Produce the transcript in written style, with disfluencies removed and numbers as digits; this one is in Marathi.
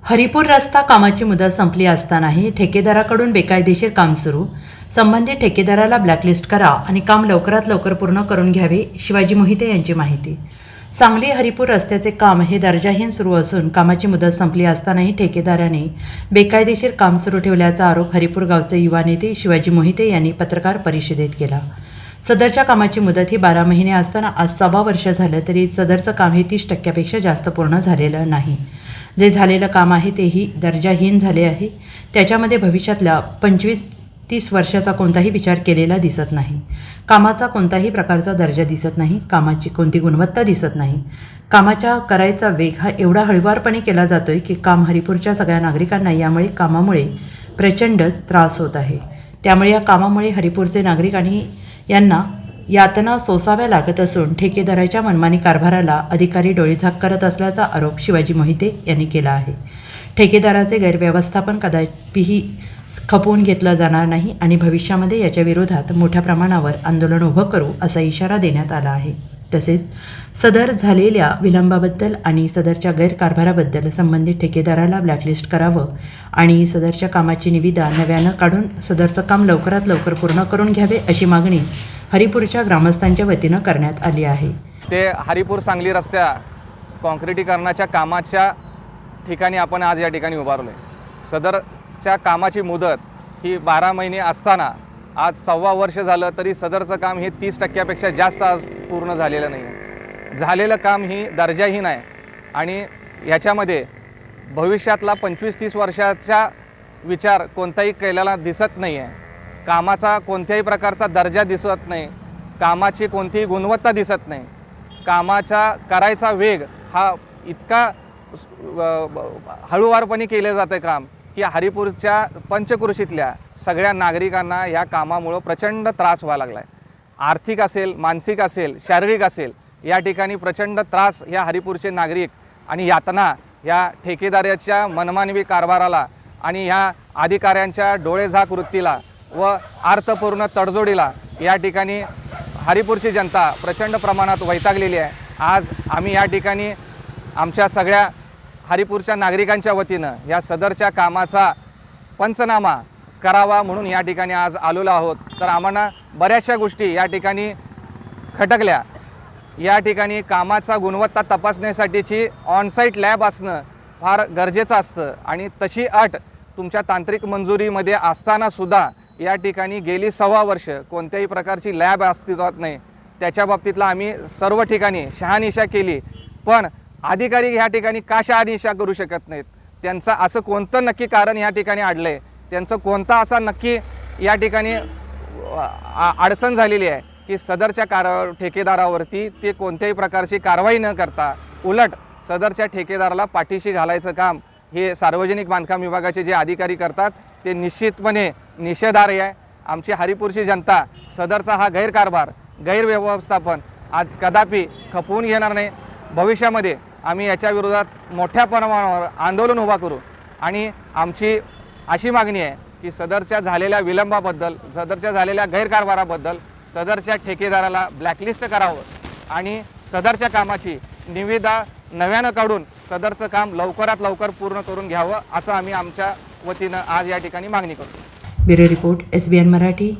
हरिपूर रस्ता कामाची मुदत संपली असतानाही ठेकेदाराकडून बेकायदेशीर काम सुरू. संबंधित ठेकेदाराला ब्लॅकलिस्ट करा आणि काम लवकरात लवकर पूर्ण करून घ्यावे. शिवाजी मोहिते यांची माहिती. सांगली हरिपूर रस्त्याचे काम हे दर्जाहीन सुरू असून कामाची मुदत संपली असतानाही ठेकेदाराने बेकायदेशीर काम सुरू ठेवल्याचा आरोप हरिपूर गावचे युवा नेते शिवाजी मोहिते यांनी पत्रकार परिषदेत केला. सदरच्या कामाची मुदत ही 12 महिने असताना आज 6 वर्ष झालं तरी सदरचं काम हे 30% जास्त पूर्ण झालेलं नाही. जे झालेलं काम आहे तेही दर्जाहीन झाले आहे. त्याच्यामध्ये भविष्यातल्या 25-30 वर्षाचा कोणताही विचार केलेला दिसत नाही. कामाचा कोणताही प्रकारचा दर्जा दिसत नाही. कामाची कोणती गुणवत्ता दिसत नाही. कामाच्या करायचा वेग हा एवढा हळुवारपणे केला जातोय की काम हरिपूरच्या सगळ्या नागरिकांना यामुळे कामामुळे प्रचंड त्रास होत आहे. त्यामुळे या कामामुळे हरिपूरचे नागरिक आणि यांना यातना सोसाव्या लागत असून ठेकेदाराच्या मनमानी कारभाराला अधिकारी डोळेझाक करत असल्याचा आरोप शिवाजी मोहिते यांनी केला आहे. ठेकेदाराचे गैरव्यवस्थापन कदापिही खपवून घेतलं जाणार नाही आणि भविष्यामध्ये याच्या विरोधात मोठ्या प्रमाणावर आंदोलन उभं करू असा इशारा देण्यात आला आहे. तसेच सदर झालेल्या विलंबाबद्दल आणि सदरच्या गैरकारभाराबद्दल संबंधित ठेकेदाराला ब्लॅकलिस्ट करावं आणि सदरच्या कामाची निविदा नव्यानं काढून सदरचं काम लवकरात लवकर पूर्ण करून घ्यावे अशी मागणी हरिपूरच्या ग्रामस्थांच्या वतीनं करण्यात आली आहे. ते हरिपूर सांगली रस्त्या काँक्रिटीकरणाच्या कामाच्या ठिकाणी आपण आज या ठिकाणी उभारलो आहे. सदरच्या कामाची मुदत ही 12 महिने असताना आज 6 वर्ष झालं तरी सदरचं काम हे 30% जास्त आज पूर्ण झालेलं नाही आहे. झालेलं काम ही दर्जाहीन आहे आणि ह्याच्यामध्ये भविष्यातला 25-30 वर्षाचा विचार कोणताही केलेला दिसत नाही आहे. कामाचा कोणत्याही प्रकारचा दर्जा दिसत नाही. कामाची कोणतीही गुणवत्ता दिसत नाही. कामाचा करायचा वेग हा इतका हळूवारपणे केले जाते काम की हरिपूरच्या पंचक्रोशीतल्या सगळ्या नागरिकांना या कामामुळं प्रचंड त्रास व्हायला लागला आहे. आर्थिक असेल, मानसिक असेल, शारीरिक असेल, या ठिकाणी प्रचंड त्रास या हरिपूरचे नागरिक आणि यातना या ठेकेदाराच्या मनमानवी कारभाराला आणि ह्या अधिकाऱ्यांच्या डोळेझाक वृत्तीला व अर्थपूर्ण तडजोडीला या ठिकाणी हरिपूरची जनता प्रचंड प्रमाणात वैतागलेली आहे. आज आम्ही या ठिकाणी आमच्या सगळ्या हरिपूरच्या नागरिकांच्या वतीनं या सदरच्या कामाचा पंचनामा करावा म्हणून या ठिकाणी आज आलेलो आहोत. तर आम्हाला बऱ्याचशा गोष्टी या ठिकाणी खटकल्या. या ठिकाणी कामाचा गुणवत्ता तपासण्यासाठीची ऑनसाईट लॅब असणं फार गरजेचं असतं आणि तशी अट तुमच्या तांत्रिक मंजुरीमध्ये असतानासुद्धा या ठिकाणी गेली 6 वर्ष कोणत्याही प्रकारची लॅब अस्तित्वात नाही. त्याच्या बाबतीतला आम्ही सर्व ठिकाणी शहानिशा केली, पण अधिकारी ह्या ठिकाणी का शहानिशा करू शकत नाहीत? त्यांचं असं कोणतं नक्की कारण या ठिकाणी अडलं आहे? त्यांचं कोणता असा नक्की या ठिकाणी अडचण झालेली आहे की सदरच्या ठेकेदारावरती ते कोणत्याही प्रकारची कारवाई न करता उलट सदरच्या ठेकेदाराला पाठीशी घालायचं काम हे सार्वजनिक बांधकाम विभागाचे जे अधिकारी करतात ते निश्चितपणे निषेधार्ह आहे. आमची हरिपूरची जनता सदरचा हा गैरकारभार, गैरव्यवस्थापन आज कदापि खपवून घेणार नाही. भविष्यामध्ये आम्ही याच्या विरोधात मोठ्या प्रमाणावर आंदोलन उभा करू आणि आमची अशी मागणी आहे की सदरच्या झालेल्या विलंबाबद्दल, सदरच्या झालेल्या गैरकारभाराबद्दल सदरच्या ठेकेदाराला ब्लॅकलिस्ट करावं आणि सदरच्या कामाची निविदा नव्यानं काढून सदरचं काम लवकरात लवकर पूर्ण करून घ्यावं असं आम्ही आमच्या वतीनं आज या ठिकाणी मागणी करतो. Bureau report SBN Marathi.